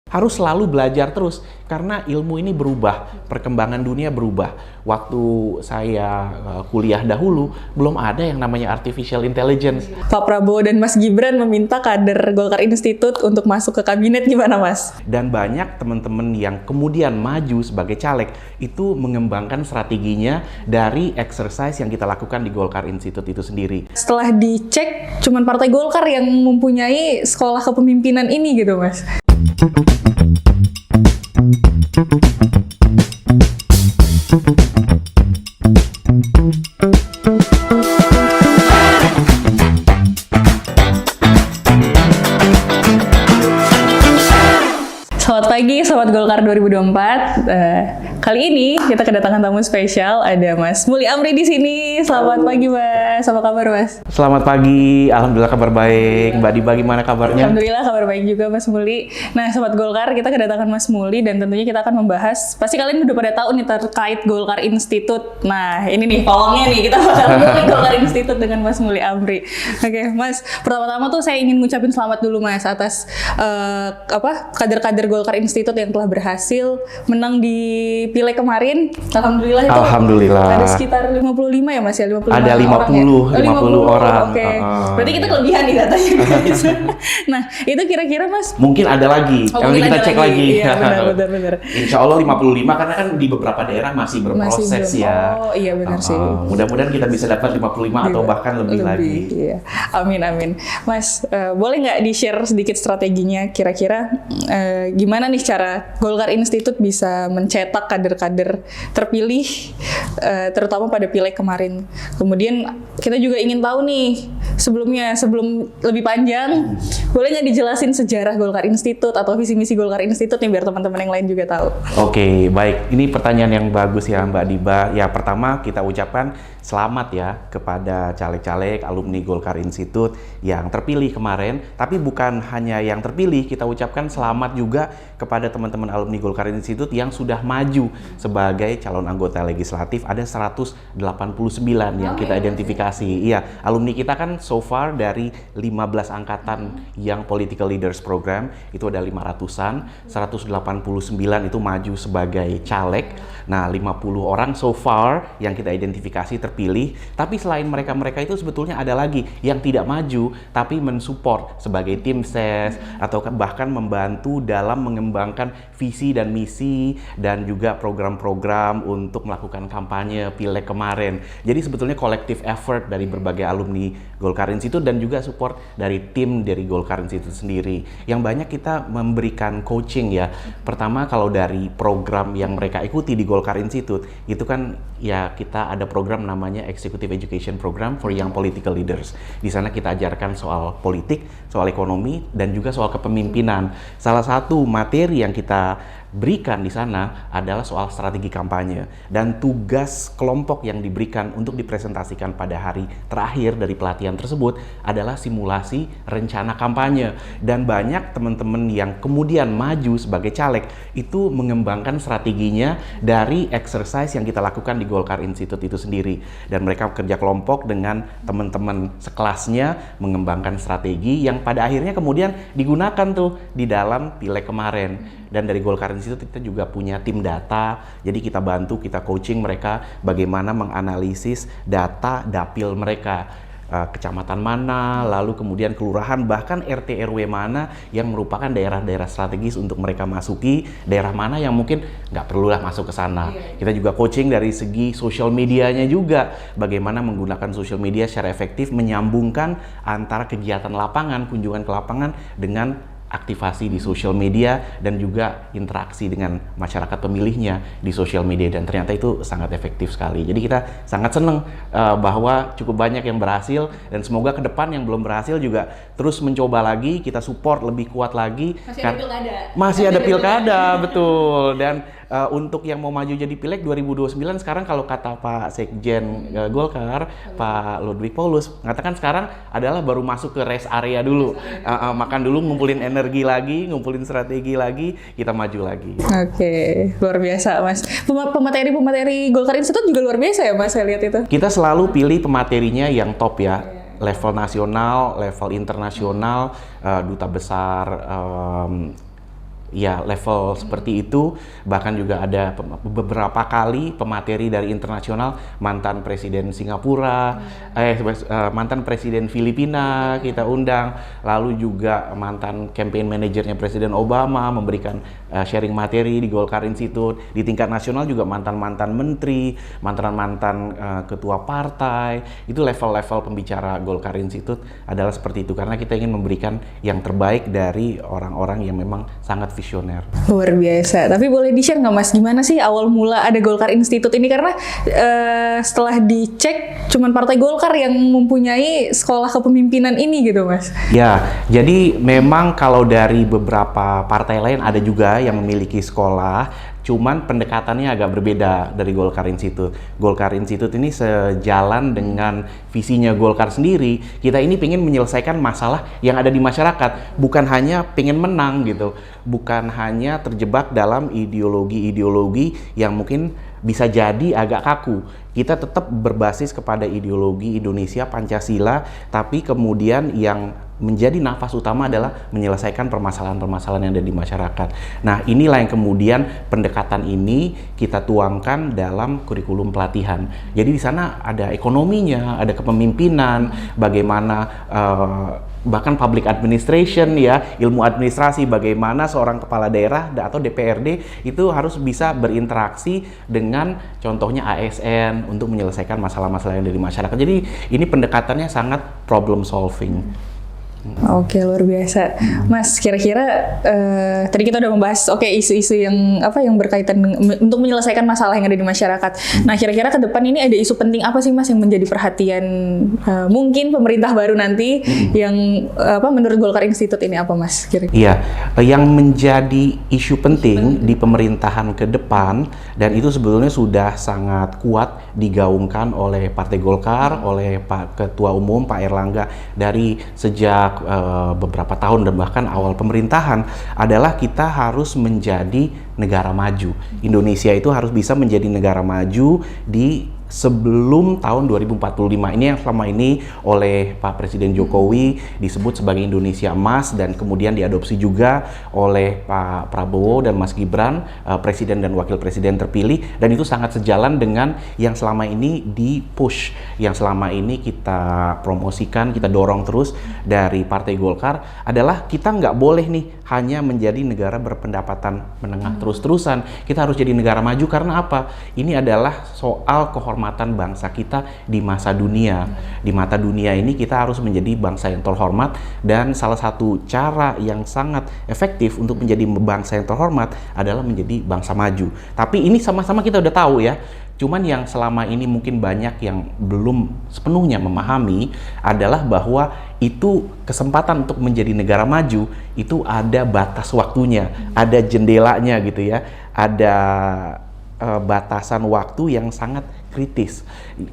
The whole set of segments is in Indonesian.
Harus selalu belajar terus karena ilmu ini berubah, perkembangan dunia berubah. Waktu saya kuliah dahulu belum ada yang namanya artificial intelligence. Pak Prabowo dan Mas Gibran meminta kader Golkar Institute untuk masuk ke kabinet, gimana Mas? Dan banyak teman-teman yang kemudian maju sebagai caleg itu mengembangkan strateginya dari exercise yang kita lakukan di Golkar Institute itu sendiri. Setelah dicek, cuman Partai Golkar yang mempunyai sekolah kepemimpinan ini gitu Mas. Selamat pagi, Sobat Golkar 2024. Kali ini kita kedatangan tamu spesial, ada Mas Muli Amri di sini. Selamat pagi, Mas. Apa kabar, Mas? Selamat pagi, alhamdulillah kabar baik. Mbak Diba gimana kabarnya? Alhamdulillah kabar baik juga, Mas Muli. Nah, Sobat Golkar, kita kedatangan Mas Muli dan tentunya kita akan membahas, pasti kalian udah pada tahu nih terkait Golkar Institute. Nah, ini nih pawangnya nih, kita bakal ngomongin Golkar Institute dengan Mas Muli Amri. Oke, Mas, pertama-tama tuh saya ingin ngucapin selamat dulu, Mas, atas kader-kader Golkar Institute yang telah berhasil menang di Pileg kemarin. Alhamdulillah itu. Alhamdulillah. Ada sekitar 55 ya, Mas ya? 55 ada 50, orang ya? 50 orang. Oke. Berarti kita kelebihan nih katanya. Nah, itu kira-kira Mas? Mungkin ada lagi. Yang kita cek lagi. Iya, benar. Insya Allah 55 karena kan di beberapa daerah masih berproses ya. Oh, iya benar sih. Mudah-mudahan kita bisa dapat 55 atau bahkan lebih lagi. Iya. Amin. Mas, boleh nggak di-share sedikit strateginya kira-kira gimana nih cara Golkar Institute bisa mencetak kader-kader terpilih terutama pada Pileg kemarin. Kemudian kita juga ingin tahu nih sebelum lebih panjang, boleh nggak dijelasin sejarah Golkar Institute atau visi misi Golkar Institute nih biar teman-teman yang lain juga tahu. Oke, baik. Ini pertanyaan yang bagus ya Mbak Diba. Ya pertama kita ucapkan selamat ya kepada caleg-caleg alumni Golkar Institute yang terpilih kemarin. Tapi bukan hanya yang terpilih, kita ucapkan selamat juga kepada teman-teman alumni Golkar Institute yang sudah maju sebagai calon anggota legislatif. Ada 189 yang kita identifikasi. Iya, alumni kita kan so far dari 15 angkatan yang Political Leaders Program, itu ada 500-an, 189 itu maju sebagai caleg. Nah, 50 orang so far yang kita identifikasi terpilih, tapi selain mereka-mereka itu sebetulnya ada lagi yang tidak maju tapi mensupport sebagai tim ses atau bahkan membantu dalam mengembangkan visi dan misi dan juga program-program untuk melakukan kampanye Pileg kemarin. Jadi sebetulnya collective effort dari berbagai alumni Golkar Institute dan juga support dari tim dari Golkar Institute sendiri. Yang banyak kita memberikan coaching ya. Pertama kalau dari program yang mereka ikuti di Golkar Institute, itu kan ya kita ada program namanya Executive Education Program for Young Political Leaders. Di sana kita ajarkan soal politik, soal ekonomi, dan juga soal kepemimpinan. Salah satu materi yang kita berikan di sana adalah soal strategi kampanye dan tugas kelompok yang diberikan untuk dipresentasikan pada hari terakhir dari pelatihan tersebut adalah simulasi rencana kampanye. Dan banyak teman-teman yang kemudian maju sebagai caleg itu mengembangkan strateginya dari exercise yang kita lakukan di Golkar Institute itu sendiri, dan mereka bekerja kelompok dengan teman-teman sekelasnya mengembangkan strategi yang pada akhirnya kemudian digunakan tuh di dalam Pileg kemarin. Dan dari Golkar Institute kita juga punya tim data, jadi kita bantu, kita coaching mereka bagaimana menganalisis data dapil mereka, kecamatan mana, lalu kemudian kelurahan, bahkan RT RW mana yang merupakan daerah-daerah strategis untuk mereka masuki, daerah mana yang mungkin nggak perlulah masuk ke sana. Kita juga coaching dari segi social medianya juga, bagaimana menggunakan social media secara efektif menyambungkan antara kegiatan lapangan, kunjungan ke lapangan dengan aktivasi di sosial media dan juga interaksi dengan masyarakat pemilihnya di sosial media, dan ternyata itu sangat efektif sekali. Jadi kita sangat senang bahwa cukup banyak yang berhasil, dan semoga ke depan yang belum berhasil juga terus mencoba lagi, kita support lebih kuat lagi. Masih ada pilkada, betul. Dan untuk yang mau maju jadi Pileg 2029 sekarang kalau kata Pak Sekjen Golkar, Pak Ludwig Paulus, mengatakan sekarang adalah baru masuk ke rest area dulu. Makan dulu, ngumpulin energi lagi, ngumpulin strategi lagi, kita maju lagi. Oke, luar biasa Mas. Pemateri Golkar Institute juga luar biasa ya Mas, saya lihat itu. Kita selalu pilih pematerinya yang top ya. Level nasional, level internasional, duta besar ya level seperti itu. Bahkan juga ada beberapa kali pemateri dari internasional, mantan presiden Singapura, mantan presiden Filipina kita undang, lalu juga mantan campaign manajernya Presiden Obama memberikan sharing materi di Golkar Institute. Di tingkat nasional juga mantan-mantan menteri, mantan-mantan ketua partai. Itu level-level pembicara Golkar Institute adalah seperti itu, karena kita ingin memberikan yang terbaik dari orang-orang yang memang sangat visioner. Luar biasa. Tapi boleh di-share nggak Mas, gimana sih awal mula ada Golkar Institute ini? Karena setelah dicek, cuman Partai Golkar yang mempunyai sekolah kepemimpinan ini gitu Mas. Ya, jadi memang kalau dari beberapa partai lain ada juga yang memiliki sekolah, cuman pendekatannya agak berbeda dari Golkar Institute. Golkar Institute ini sejalan dengan visinya Golkar sendiri. Kita ini pengen menyelesaikan masalah yang ada di masyarakat, bukan hanya pengen menang gitu, bukan hanya terjebak dalam ideologi-ideologi yang mungkin bisa jadi agak kaku. Kita tetap berbasis kepada ideologi Indonesia Pancasila, tapi kemudian yang menjadi nafas utama adalah menyelesaikan permasalahan-permasalahan yang ada di masyarakat. Nah, inilah yang kemudian pendekatan ini kita tuangkan dalam kurikulum pelatihan. Jadi di sana ada ekonominya, ada kepemimpinan, bagaimana bahkan public administration ya, ilmu administrasi, bagaimana seorang kepala daerah atau DPRD itu harus bisa berinteraksi dengan contohnya ASN untuk menyelesaikan masalah-masalah yang ada di masyarakat. Jadi ini pendekatannya sangat problem solving. Oke, luar biasa, Mas. Kira-kira tadi kita udah membahas isu-isu yang yang berkaitan untuk menyelesaikan masalah yang ada di masyarakat. Nah, kira-kira ke depan ini ada isu penting apa sih Mas yang menjadi perhatian mungkin pemerintah baru nanti yang menurut Golkar Institute ini apa Mas? Kira-kira? Iya, yang menjadi isu penting di pemerintahan ke depan, dan itu sebetulnya sudah sangat kuat digaungkan oleh Partai Golkar, oleh Pak Ketua Umum Pak Erlangga dari sejak beberapa tahun dan bahkan awal pemerintahan, adalah kita harus menjadi negara maju. Indonesia itu harus bisa menjadi negara maju di sebelum tahun 2045. Ini yang selama ini oleh Pak Presiden Jokowi disebut sebagai Indonesia Emas, dan kemudian diadopsi juga oleh Pak Prabowo dan Mas Gibran, Presiden dan Wakil Presiden terpilih, dan itu sangat sejalan dengan yang selama ini di-push, yang selama ini kita promosikan, kita dorong terus dari Partai Golkar, adalah kita nggak boleh nih hanya menjadi negara berpendapatan menengah terus-terusan. Kita harus jadi negara maju, karena apa? Ini adalah soal kehormatan bangsa kita di masa dunia. Di mata dunia ini kita harus menjadi bangsa yang terhormat, dan salah satu cara yang sangat efektif untuk menjadi bangsa yang terhormat adalah menjadi bangsa maju. Tapi ini sama-sama kita udah tahu ya. Cuman yang selama ini mungkin banyak yang belum sepenuhnya memahami adalah bahwa itu kesempatan untuk menjadi negara maju itu ada batas waktunya, ada jendelanya gitu ya, ada batasan waktu yang sangat kritis.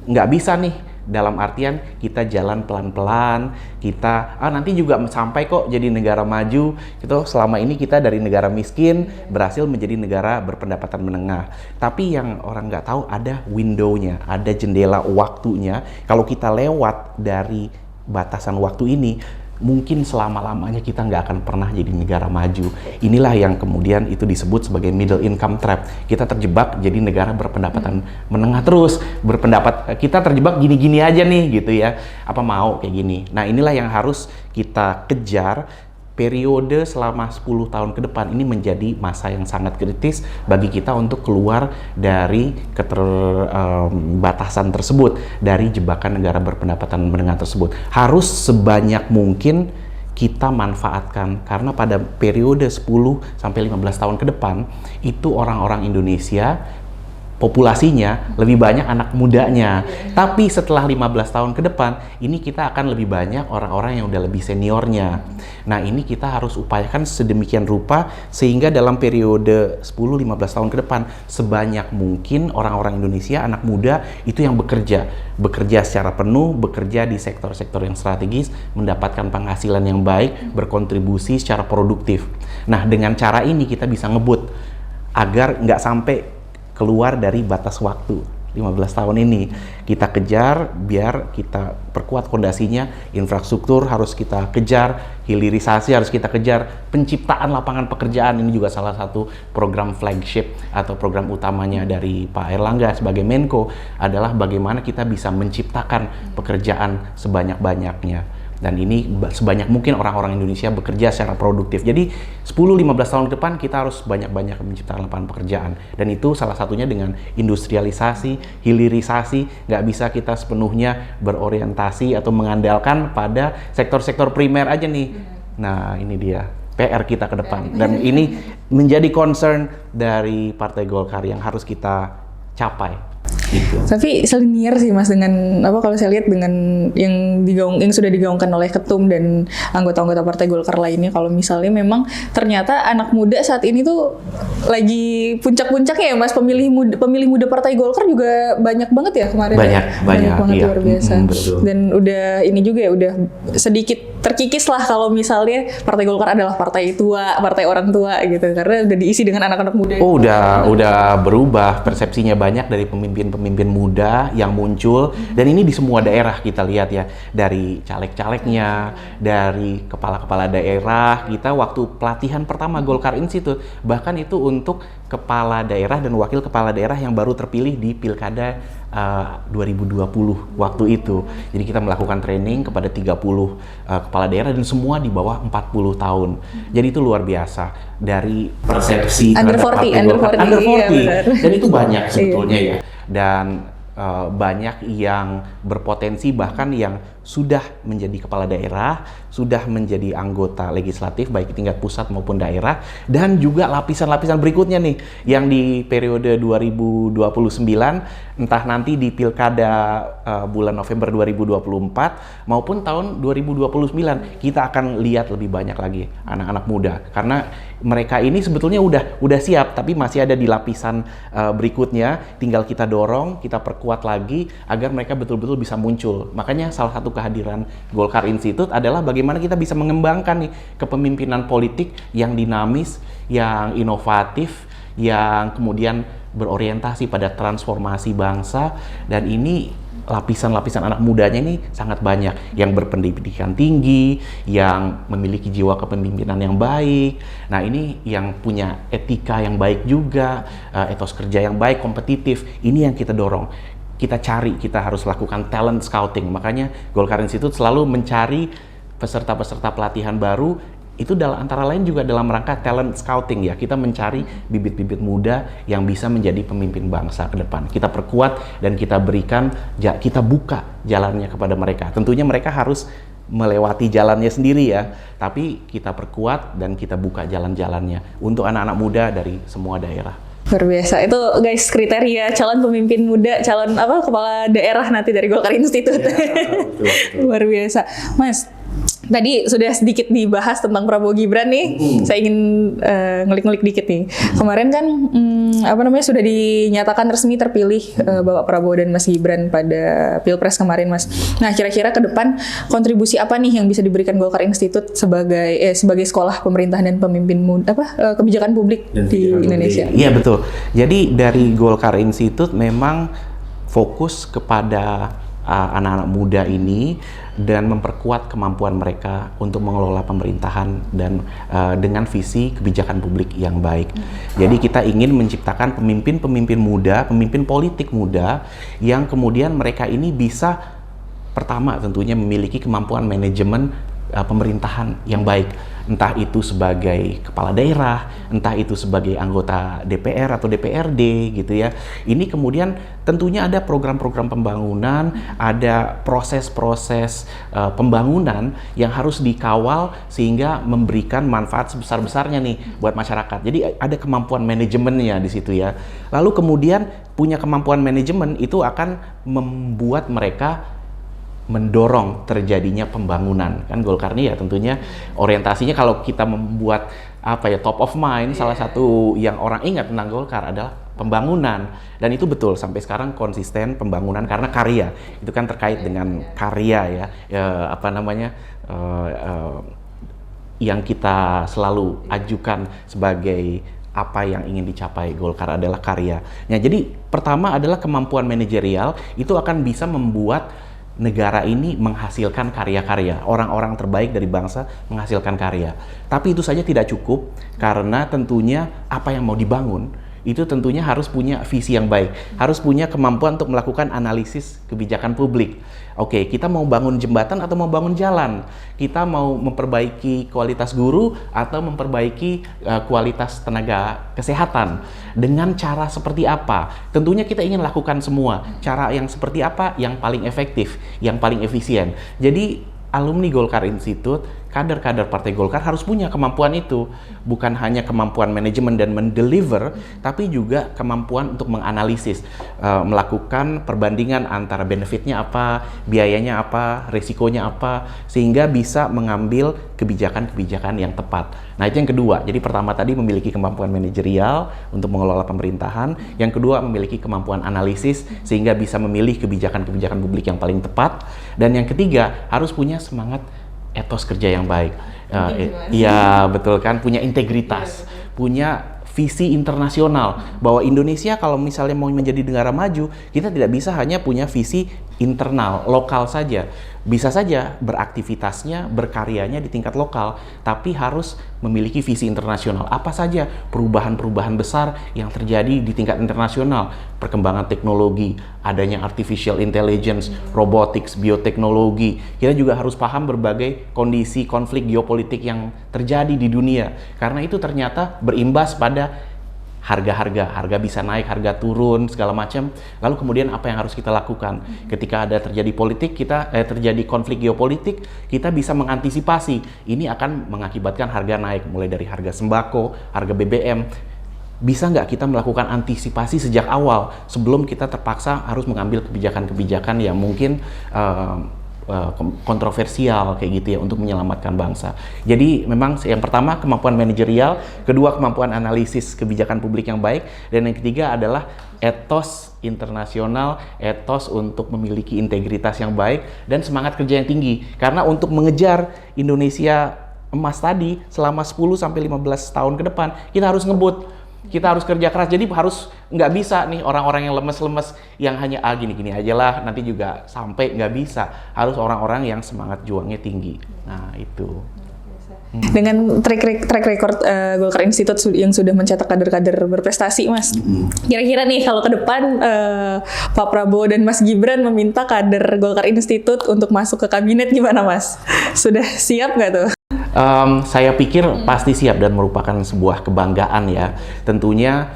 Nggak bisa nih dalam artian kita jalan pelan-pelan, kita nanti juga sampai kok jadi negara maju. Gitu. Selama ini kita dari negara miskin berhasil menjadi negara berpendapatan menengah. Tapi yang orang nggak tahu ada window-nya, ada jendela waktunya. Kalau kita lewat dari batasan waktu ini, mungkin selama-lamanya kita nggak akan pernah jadi negara maju. Inilah yang kemudian itu disebut sebagai middle income trap. Kita terjebak jadi negara berpendapatan menengah terus, kita terjebak gini-gini aja nih gitu ya. Apa mau kayak gini? Nah, inilah yang harus kita kejar. Periode selama 10 tahun ke depan ini menjadi masa yang sangat kritis bagi kita untuk keluar dari keterbatasan tersebut, dari jebakan negara berpendapatan menengah tersebut. Harus sebanyak mungkin kita manfaatkan, karena pada periode 10 sampai 15 tahun ke depan itu orang-orang Indonesia populasinya lebih banyak anak mudanya. Tapi setelah 15 tahun ke depan, ini kita akan lebih banyak orang-orang yang udah lebih seniornya. Nah, ini kita harus upayakan sedemikian rupa sehingga dalam periode 10-15 tahun ke depan, sebanyak mungkin orang-orang Indonesia, anak muda itu yang bekerja secara penuh, bekerja di sektor-sektor yang strategis, mendapatkan penghasilan yang baik, berkontribusi secara produktif. Nah, dengan cara ini kita bisa ngebut agar nggak sampai keluar dari batas waktu 15 tahun ini. Kita kejar biar kita perkuat fondasinya, infrastruktur harus kita kejar, hilirisasi harus kita kejar, penciptaan lapangan pekerjaan ini juga salah satu program flagship atau program utamanya dari Pak Airlangga sebagai Menko adalah bagaimana kita bisa menciptakan pekerjaan sebanyak-banyaknya. Dan ini sebanyak mungkin orang-orang Indonesia bekerja secara produktif. Jadi 10-15 tahun ke depan kita harus banyak-banyak menciptakan lapangan pekerjaan. Dan itu salah satunya dengan industrialisasi, hilirisasi. Nggak bisa kita sepenuhnya berorientasi atau mengandalkan pada sektor-sektor primer aja nih. Nah ini dia PR kita ke depan. Dan ini menjadi concern dari Partai Golkar yang harus kita capai. Gitu. Tapi selinier sih Mas dengan apa kalau saya lihat dengan yang sudah digaungkan oleh ketum dan anggota-anggota Partai Golkar lainnya, kalau misalnya memang ternyata anak muda saat ini tuh lagi puncak-puncaknya ya Mas, pemilih muda Partai Golkar juga banyak banget ya kemarin. Banyak banget iya. Luar biasa. Betul. Dan udah ini juga ya udah sedikit terkikis lah kalau misalnya Partai Golkar adalah partai tua, partai orang tua gitu, karena udah diisi dengan anak-anak muda. Oh, udah berubah persepsinya banyak dari pemimpin muda yang muncul, dan ini di semua daerah kita lihat ya, dari caleg-calegnya, dari kepala-kepala daerah. Kita waktu pelatihan pertama Golkar Institute bahkan itu untuk kepala daerah dan wakil kepala daerah yang baru terpilih di Pilkada 2020 waktu itu. Jadi kita melakukan training kepada 30 kepala daerah dan semua di bawah 40 tahun. Jadi itu luar biasa dari persepsi under 40. Iya, dan itu banyak sebetulnya ya. Dan banyak yang berpotensi bahkan yang sudah menjadi kepala daerah, sudah menjadi anggota legislatif baik tingkat pusat maupun daerah, dan juga lapisan-lapisan berikutnya nih yang di periode 2029 entah nanti di pilkada bulan November 2024 maupun tahun 2029 kita akan lihat lebih banyak lagi anak-anak muda, karena mereka ini sebetulnya udah siap tapi masih ada di lapisan berikutnya, tinggal kita dorong, kita perkuat lagi agar mereka betul-betul bisa muncul. Makanya salah satu kehadiran Golkar Institute adalah bagaimana kita bisa mengembangkan nih kepemimpinan politik yang dinamis, yang inovatif, yang kemudian berorientasi pada transformasi bangsa. Dan ini lapisan-lapisan anak mudanya ini sangat banyak, yang berpendidikan tinggi, yang memiliki jiwa kepemimpinan yang baik. Nah ini yang punya etika yang baik juga, etos kerja yang baik, kompetitif. Ini yang kita dorong. Kita cari, kita harus lakukan talent scouting. Makanya Golkar Institute selalu mencari peserta-peserta pelatihan baru, itu antara lain juga dalam rangka talent scouting ya. Kita mencari bibit-bibit muda yang bisa menjadi pemimpin bangsa ke depan. Kita perkuat dan kita berikan, kita buka jalannya kepada mereka. Tentunya mereka harus melewati jalannya sendiri ya, tapi kita perkuat dan kita buka jalan-jalannya untuk anak-anak muda dari semua daerah. Luar biasa. Itu guys kriteria calon pemimpin muda, calon kepala daerah nanti dari Golkar Institute. Ya, betul. Luar biasa. Mas, tadi sudah sedikit dibahas tentang Prabowo Gibran nih. Saya ingin ngelik-ngelik dikit nih. Kemarin kan sudah dinyatakan resmi terpilih Bapak Prabowo dan Mas Gibran pada Pilpres kemarin, Mas. Nah, kira-kira ke depan kontribusi apa nih yang bisa diberikan Golkar Institute sebagai sekolah pemerintahan dan pemimpin kebijakan publik dan di Indonesia? Iya, betul. Jadi dari Golkar Institute memang fokus kepada anak-anak muda ini dan memperkuat kemampuan mereka untuk mengelola pemerintahan dan dengan visi kebijakan publik yang baik. Jadi kita ingin menciptakan pemimpin-pemimpin muda, pemimpin politik muda yang kemudian mereka ini bisa pertama tentunya memiliki kemampuan manajemen pemerintahan yang baik. Entah itu sebagai kepala daerah, entah itu sebagai anggota DPR atau DPRD gitu ya. Ini kemudian tentunya ada program-program pembangunan, ada proses-proses pembangunan yang harus dikawal sehingga memberikan manfaat sebesar-besarnya nih buat masyarakat. Jadi ada kemampuan manajemennya di situ ya. Lalu kemudian punya kemampuan manajemen itu akan membuat mereka mendorong terjadinya pembangunan. Kan Golkar ini ya tentunya orientasinya kalau kita membuat top of mind, salah satu yang orang ingat tentang Golkar adalah pembangunan. Dan itu betul sampai sekarang konsisten pembangunan karena karya. Itu kan terkait dengan karya yang kita selalu ajukan sebagai apa yang ingin dicapai Golkar adalah karya. Nah, jadi pertama adalah kemampuan manajerial itu akan bisa membuat negara ini menghasilkan karya-karya, orang-orang terbaik dari bangsa menghasilkan karya. Tapi itu saja tidak cukup, karena tentunya apa yang mau dibangun itu tentunya harus punya visi yang baik, harus punya kemampuan untuk melakukan analisis kebijakan publik. Oke, kita mau bangun jembatan atau mau bangun jalan? Kita mau memperbaiki kualitas guru atau memperbaiki kualitas tenaga kesehatan? Dengan cara seperti apa? Tentunya kita ingin lakukan semua. Cara yang seperti apa yang paling efektif, yang paling efisien. Jadi alumni Golkar Institute, kader-kader Partai Golkar harus punya kemampuan itu. Bukan hanya kemampuan manajemen dan mendeliver, tapi juga kemampuan untuk menganalisis, melakukan perbandingan antara benefitnya apa, biayanya apa, risikonya apa, sehingga bisa mengambil kebijakan-kebijakan yang tepat. Nah, itu yang kedua. Jadi pertama tadi memiliki kemampuan manajerial untuk mengelola pemerintahan. Yang kedua memiliki kemampuan analisis sehingga bisa memilih kebijakan-kebijakan publik yang paling tepat. Dan yang ketiga harus punya semangat etos kerja yang baik. Iya, betul kan, punya integritas, punya visi internasional bahwa Indonesia kalau misalnya mau menjadi negara maju, kita tidak bisa hanya punya visi internal, lokal saja. Bisa saja beraktivitasnya, berkaryanya di tingkat lokal, tapi harus memiliki visi internasional. Apa saja perubahan-perubahan besar yang terjadi di tingkat internasional, perkembangan teknologi, adanya artificial intelligence, robotics, bioteknologi. Kita juga harus paham berbagai kondisi konflik geopolitik yang terjadi di dunia, karena itu ternyata berimbas pada harga bisa naik, harga turun, segala macam. Lalu kemudian apa yang harus kita lakukan? Ketika ada terjadi terjadi konflik geopolitik, kita bisa mengantisipasi. Ini akan mengakibatkan harga naik, mulai dari harga sembako, harga BBM. Bisa nggak kita melakukan antisipasi sejak awal, sebelum kita terpaksa harus mengambil kebijakan-kebijakan yang mungkin kontroversial kayak gitu ya, untuk menyelamatkan bangsa. Jadi memang yang pertama kemampuan manajerial, kedua kemampuan analisis kebijakan publik yang baik, dan yang ketiga adalah etos internasional, etos untuk memiliki integritas yang baik dan semangat kerja yang tinggi. Karena untuk mengejar Indonesia emas tadi selama 10 sampai 15 tahun ke depan, kita harus ngebut. Kita harus kerja keras, jadi harus nggak bisa nih orang-orang yang lemes-lemes yang hanya gini-gini aja lah, nanti juga sampai, nggak bisa. Harus orang-orang yang semangat juangnya tinggi. Nah, itu. Dengan track record Golkar Institute yang sudah mencetak kader-kader berprestasi, Mas. Kira-kira nih kalau ke depan Pak Prabowo dan Mas Gibran meminta kader Golkar Institute untuk masuk ke kabinet, gimana, Mas? Sudah siap nggak tuh? Saya pikir pasti siap dan merupakan sebuah kebanggaan ya. Tentunya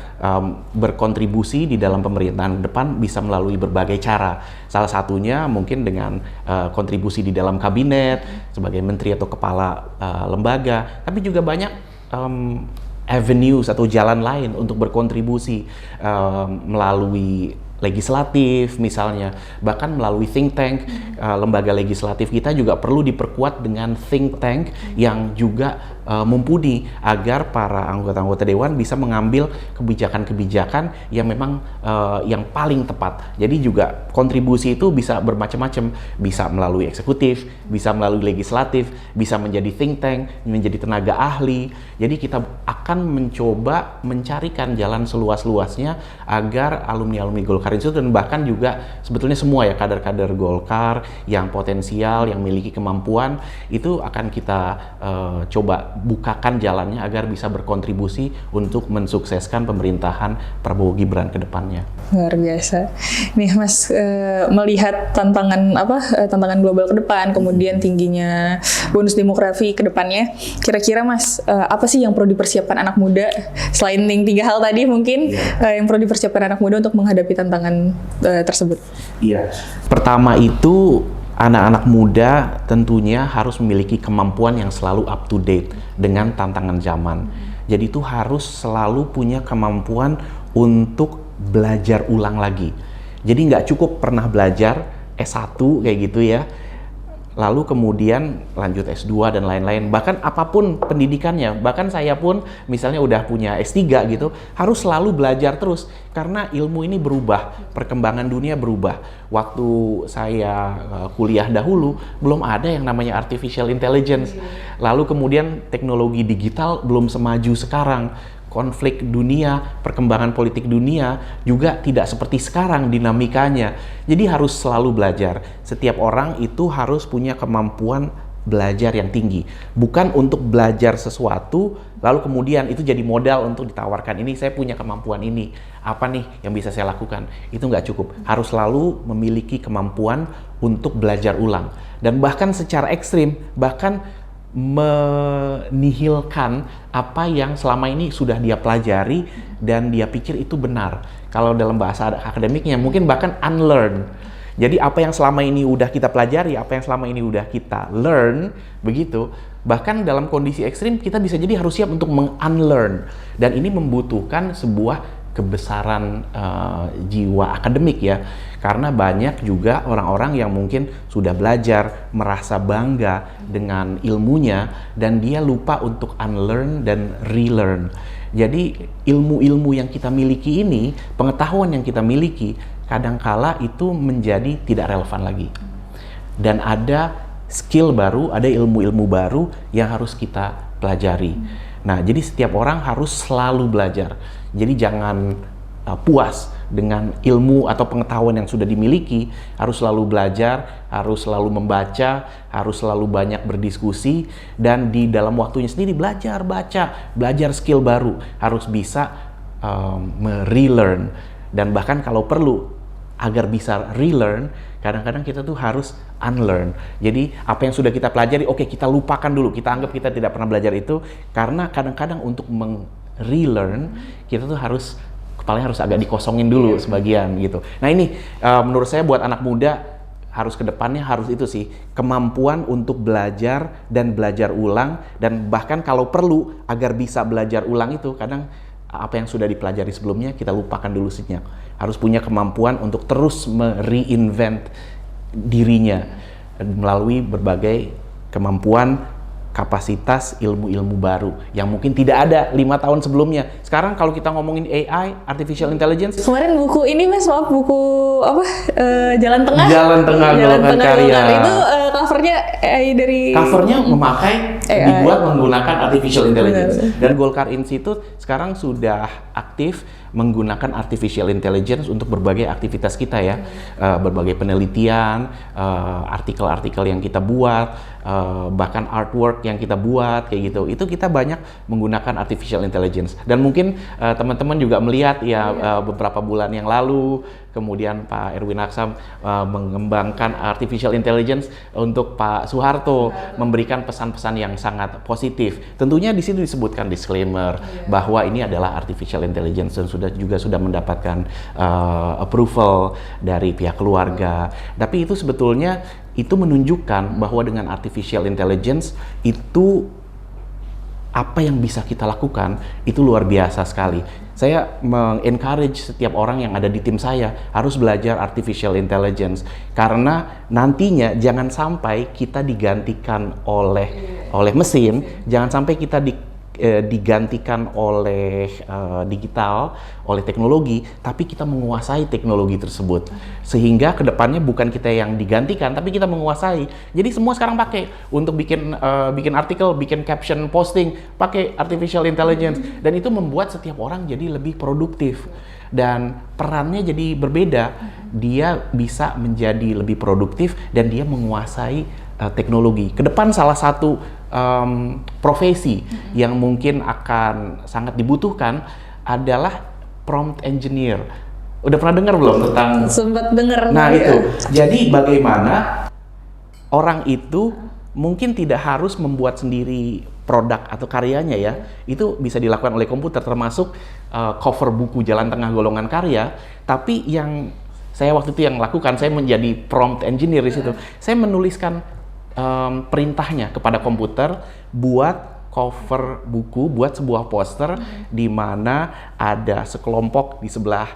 berkontribusi di dalam pemerintahan ke depan bisa melalui berbagai cara. Salah satunya mungkin dengan kontribusi di dalam kabinet, sebagai menteri atau kepala lembaga, tapi juga banyak avenues atau jalan lain untuk berkontribusi melalui legislatif misalnya, bahkan melalui think tank. Lembaga legislatif kita juga perlu diperkuat dengan think tank yang juga mumpuni, agar para anggota-anggota dewan bisa mengambil kebijakan-kebijakan yang memang yang paling tepat. Jadi juga kontribusi itu bisa bermacam-macam, bisa melalui eksekutif, bisa melalui legislatif, bisa menjadi think tank, menjadi tenaga ahli. Jadi kita akan mencoba mencarikan jalan seluas-luasnya agar alumni-alumni Golkar Institute, dan bahkan juga sebetulnya semua ya kader-kader Golkar yang potensial, yang memiliki kemampuan, itu akan kita coba bukakan jalannya agar bisa berkontribusi untuk mensukseskan pemerintahan Prabowo Gibran ke depannya. Luar biasa. Nih Mas, melihat tantangan global ke depan, kemudian tingginya bonus demografi ke depannya, kira-kira Mas, apa sih yang perlu dipersiapkan anak muda selain yang 3 hal tadi mungkin yang perlu dipersiapkan anak muda untuk menghadapi tantangan tersebut? Iya. Pertama itu anak-anak muda tentunya harus memiliki kemampuan yang selalu up to date dengan tantangan zaman. Jadi itu harus selalu punya kemampuan untuk belajar ulang lagi. Jadi nggak cukup pernah belajar S1 kayak gitu ya, lalu kemudian lanjut S2 dan lain-lain. Bahkan apapun pendidikannya, bahkan saya pun misalnya udah punya S3 gitu, harus selalu belajar terus. Karena ilmu ini berubah, perkembangan dunia berubah. Waktu saya kuliah dahulu, belum ada yang namanya artificial intelligence. Lalu kemudian teknologi digital belum semaju sekarang. konflik dunia, perkembangan politik dunia juga tidak seperti sekarang dinamikanya. Jadi harus selalu belajar. Setiap orang itu harus punya kemampuan belajar yang tinggi. Bukan untuk belajar sesuatu, lalu kemudian itu jadi modal untuk ditawarkan. Ini saya punya kemampuan ini. Apa nih yang bisa saya lakukan? Itu nggak cukup. Harus selalu memiliki kemampuan untuk belajar ulang. Dan bahkan secara ekstrim, bahkan menihilkan apa yang selama ini sudah dia pelajari dan dia pikir itu benar. Kalau dalam bahasa akademiknya mungkin bahkan unlearn. Jadi apa yang selama ini udah kita pelajari, apa yang selama ini udah kita learn, begitu, bahkan dalam kondisi ekstrim kita bisa jadi harus siap untuk meng-unlearn. Dan ini membutuhkan sebuah kebesaran jiwa akademik ya. Karena banyak juga orang-orang yang mungkin sudah belajar, merasa bangga dengan ilmunya, dan dia lupa untuk unlearn dan relearn. Jadi ilmu-ilmu yang kita miliki ini, pengetahuan yang kita miliki, kadangkala itu menjadi tidak relevan lagi. Dan ada skill baru, ada ilmu-ilmu baru yang harus kita pelajari. Nah, jadi setiap orang harus selalu belajar. Jadi jangan puas dengan ilmu atau pengetahuan yang sudah dimiliki, harus selalu belajar, harus selalu membaca, harus selalu banyak berdiskusi, dan di dalam waktunya sendiri belajar, belajar skill baru, harus bisa relearn. Dan bahkan kalau perlu, agar bisa relearn, kadang-kadang kita tuh harus unlearn. Jadi apa yang sudah kita pelajari, oke, kita lupakan dulu, kita anggap kita tidak pernah belajar itu, karena kadang-kadang untuk relearn kita tuh harus, kepalanya harus agak dikosongin dulu sebagian gitu. Nah ini menurut saya buat anak muda harus kedepannya harus itu sih, kemampuan untuk belajar dan belajar ulang, dan bahkan kalau perlu agar bisa belajar ulang itu kadang apa yang sudah dipelajari sebelumnya kita lupakan dulu sejenak. Harus punya kemampuan untuk terus me-reinvent dirinya melalui berbagai kemampuan, kapasitas, ilmu-ilmu baru yang mungkin tidak ada 5 tahun sebelumnya. Sekarang kalau kita ngomongin AI, Artificial Intelligence, kemarin buku ini Mas, maaf, buku apa, Jalan Tengah Golongan Karya itu covernya AI dari covernya memakai AI. Dibuat menggunakan Artificial Intelligence. Dan Golkar Institute sekarang sudah aktif menggunakan Artificial Intelligence untuk berbagai aktivitas kita ya, berbagai penelitian, artikel-artikel yang kita buat, bahkan artwork yang kita buat kayak gitu. Itu kita banyak menggunakan Artificial Intelligence. Dan mungkin teman-teman juga melihat ya, beberapa bulan yang lalu, kemudian Pak Erwin Aksam mengembangkan Artificial Intelligence untuk Pak Soeharto, memberikan pesan-pesan yang sangat positif. Tentunya di situ disebutkan disclaimer bahwa ini adalah Artificial Intelligence dan sudah mendapatkan approval dari pihak keluarga. Tapi itu sebetulnya itu menunjukkan bahwa dengan Artificial Intelligence itu apa yang bisa kita lakukan itu luar biasa sekali. Saya mengencourage setiap orang yang ada di tim saya harus belajar Artificial Intelligence, karena nantinya jangan sampai kita digantikan oleh mesin, jangan sampai kita digantikan oleh digital, oleh teknologi, tapi kita menguasai teknologi tersebut. Sehingga kedepannya bukan kita yang digantikan, tapi kita menguasai. Jadi semua sekarang pakai untuk bikin artikel, bikin caption, posting, pakai Artificial Intelligence. Dan itu membuat setiap orang jadi lebih produktif. Dan perannya jadi berbeda. Dia bisa menjadi lebih produktif dan dia menguasai teknologi. Kedepan salah satu profesi yang mungkin akan sangat dibutuhkan adalah prompt engineer. Udah pernah dengar belum tentang? Sempat dengar. Nah itu. Jadi bagaimana orang itu mungkin tidak harus membuat sendiri produk atau karyanya ya. Itu bisa dilakukan oleh komputer, termasuk cover buku Jalan Tengah Golongan Karya. Tapi yang saya waktu itu yang lakukan, saya menjadi prompt engineer di situ. Saya menuliskan perintahnya kepada komputer buat cover buku, buat sebuah poster di mana ada sekelompok di sebelah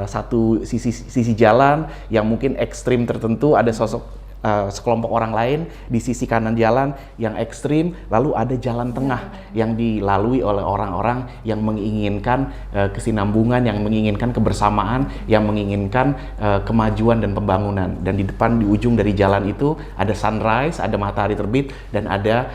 satu sisi jalan yang mungkin ekstrim tertentu, ada sosok sekelompok orang lain di sisi kanan jalan yang ekstrim, lalu ada jalan tengah yang dilalui oleh orang-orang yang menginginkan kesinambungan, yang menginginkan kebersamaan, yang menginginkan kemajuan dan pembangunan. Dan di depan, di ujung dari jalan itu ada sunrise, ada matahari terbit, dan ada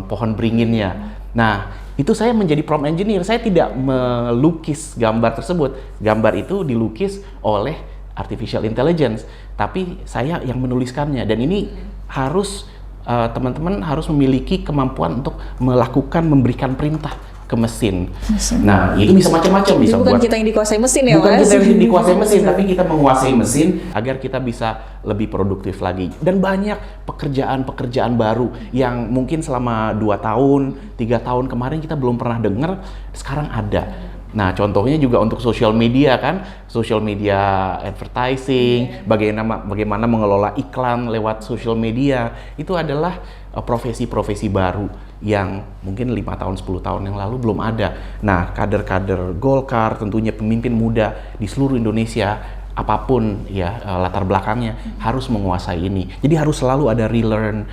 pohon beringinnya. Nah, itu saya menjadi prompt engineer. Saya tidak melukis gambar tersebut. Gambar itu dilukis oleh artificial intelligence, tapi saya yang menuliskannya. Dan ini harus teman-teman harus memiliki kemampuan untuk memberikan perintah ke mesin. Nah, itu bisa macam-macam, bisa bukan buat kita yang dikuasai mesin ya, bukan Mas? kita yang dikuasai mesin, tapi kita menguasai mesin agar kita bisa lebih produktif lagi. Dan banyak pekerjaan-pekerjaan baru yang mungkin selama 2 tahun, 3 tahun kemarin kita belum pernah dengar, sekarang ada. Nah, contohnya juga untuk social media kan, social media advertising, bagaimana mengelola iklan lewat social media, itu adalah profesi-profesi baru yang mungkin 5 tahun, 10 tahun yang lalu belum ada. Nah, kader-kader Golkar, tentunya pemimpin muda di seluruh Indonesia, apapun ya latar belakangnya, harus menguasai ini. Jadi harus selalu ada relearn,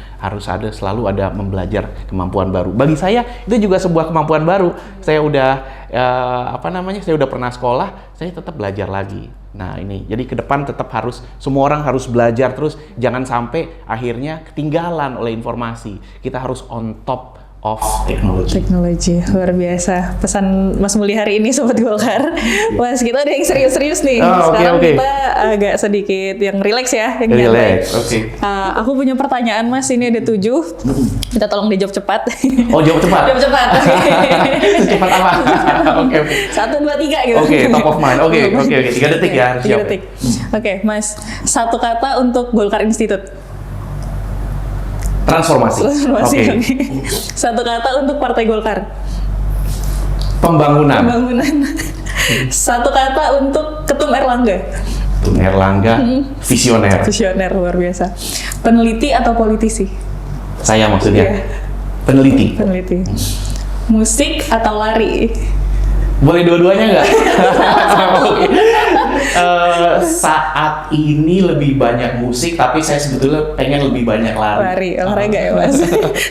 selalu ada membelajar kemampuan baru. Bagi saya itu juga sebuah kemampuan baru. Saya udah saya udah pernah sekolah, saya tetap belajar lagi. Nah, ini jadi ke depan tetap semua orang harus belajar terus, jangan sampai akhirnya ketinggalan oleh informasi. Kita harus on top of teknologi. Luar biasa pesan Mas Muli hari ini Sobat Golkar. Mas, kita ada yang serius-serius nih. Sekarang kita agak sedikit yang relax ya, yang relax. Aku punya pertanyaan, Mas, ini ada 7. Kita tolong dijawab cepat. Oh, jawab cepat. Jawab cepat. Cepat apa? Oke. 1, 2, 3 gitu. Oke, top of mind. Oke. 3 detik ya, harus 3 detik. Oke, Mas. 1 kata untuk Golkar Institute. Transformasi. Oke. 1 kata untuk Partai Golkar. Pembangunan. 1 kata untuk Ketum Erlangga. Ketum Erlangga, visioner. Visioner, luar biasa. Peneliti atau politisi? Saya maksudnya. Iya. Peneliti. Musik atau lari? Boleh dua-duanya nggak? Saat ini lebih banyak musik, tapi saya sebetulnya pengen lebih banyak lari. Olahraga ya, Mas?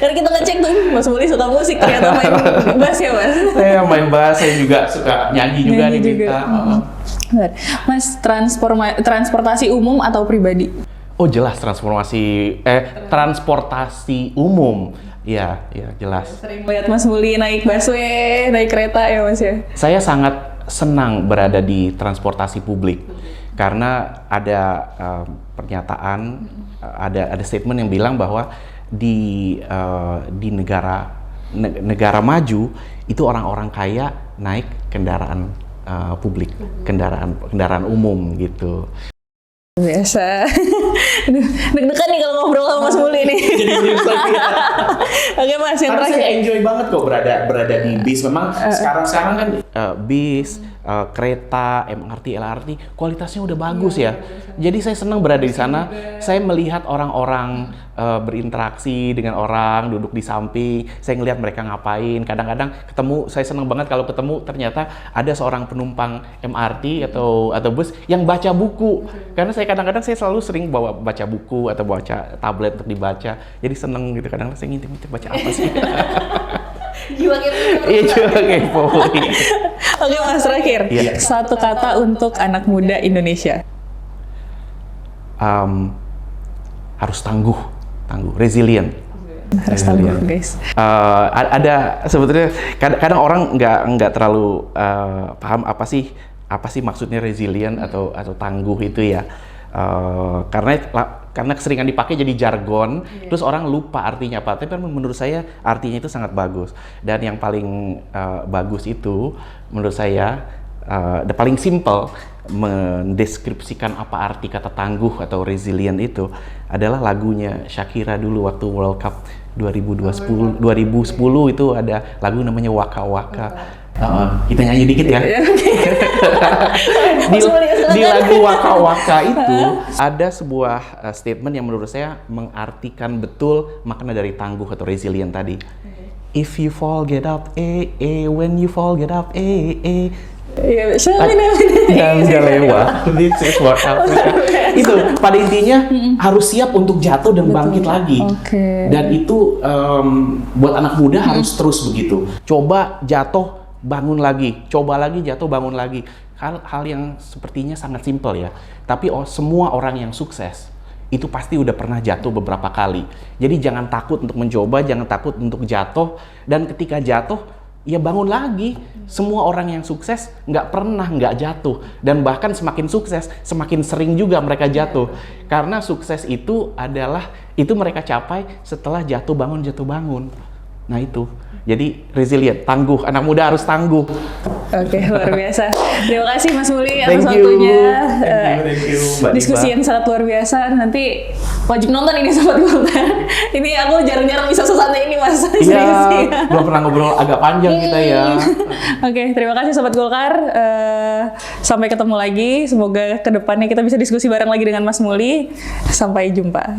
Karena kita ngecek tuh, Mas Muli suka musik, ternyata main bass ya, Mas? Saya main bass, saya juga suka nyanyi juga diminta. Mas, transportasi umum atau pribadi? Oh, jelas transportasi umum. Ya, jelas. Sering lihat Mas Muli naik busway, naik kereta ya, Mas ya? Saya sangat senang berada di transportasi publik karena ada pernyataan, ada statement yang bilang bahwa di negara maju itu orang-orang kaya naik kendaraan publik, kendaraan umum gitu. Biasa. Deg-degan nih kalau ngobrol sama Mas Muli nih. Oke, Mas, yang terakhir. Saya enjoy banget kok berada di bis. Memang sekarang kan bis, kereta, MRT, LRT kualitasnya udah bagus ya. Jadi saya senang berada di sana. Saya melihat orang-orang berinteraksi dengan orang, duduk di samping. Saya ngelihat mereka ngapain. Kadang-kadang saya senang banget kalau ketemu ternyata ada seorang penumpang MRT atau bus yang baca buku. Karena kadang-kadang saya selalu sering baca buku atau baca tablet untuk dibaca. Jadi seneng gitu. Kadang-kadang saya ngintip-ngintip baca apa sih. Jiwa kepo. Iya, jiwa kepo. Oke, Mas, terakhir. 1 kata untuk anak muda Indonesia. Harus tangguh, resilient. Harus tangguh, guys. Ada sebetulnya kadang orang nggak terlalu paham apa sih maksudnya resilient atau tangguh itu ya. Karena keseringan dipakai jadi jargon, terus orang lupa artinya apa. Tapi menurut saya artinya itu sangat bagus. Dan yang paling bagus itu menurut saya, paling simple mendeskripsikan apa arti kata tangguh atau resilient itu adalah lagunya Shakira dulu waktu World Cup 2010 itu ada lagu namanya Waka Waka. Kita nyanyi dikit ya. Di lagu Waka Waka itu ada sebuah statement yang menurut saya mengartikan betul makna dari tangguh atau resilient tadi. If you fall get up, when you fall get up, jangan lewat. This is what Africa. Itu pada intinya harus siap untuk jatuh dan bangkit lagi. Dan itu buat anak muda harus terus begitu. Coba jatuh, bangun lagi. Coba lagi jatuh, bangun lagi. Hal yang sepertinya sangat simpel ya. Tapi semua orang yang sukses itu pasti udah pernah jatuh beberapa kali. Jadi jangan takut untuk mencoba, jangan takut untuk jatuh. Dan ketika jatuh, ya bangun lagi. Semua orang yang sukses nggak pernah nggak jatuh, dan bahkan semakin sukses semakin sering juga mereka jatuh, karena sukses itu mereka capai setelah jatuh bangun. Nah itu, jadi resilient, tangguh. Anak muda harus tangguh. Oke, luar biasa. Terima kasih Mas Muli atas Thank you. waktunya. Thank you, Mbak Diskusi Diba. yang sangat luar biasa. Nanti wajib nonton ini Sobat Golkar. Ini aku jarang-jarang bisa sesantai ini Mas. Serius sih. Iya, belum pernah ngobrol agak panjang kita ya. Oke, terima kasih Sobat Golkar. Sampai ketemu lagi. Semoga kedepannya kita bisa diskusi bareng lagi dengan Mas Muli. Sampai jumpa.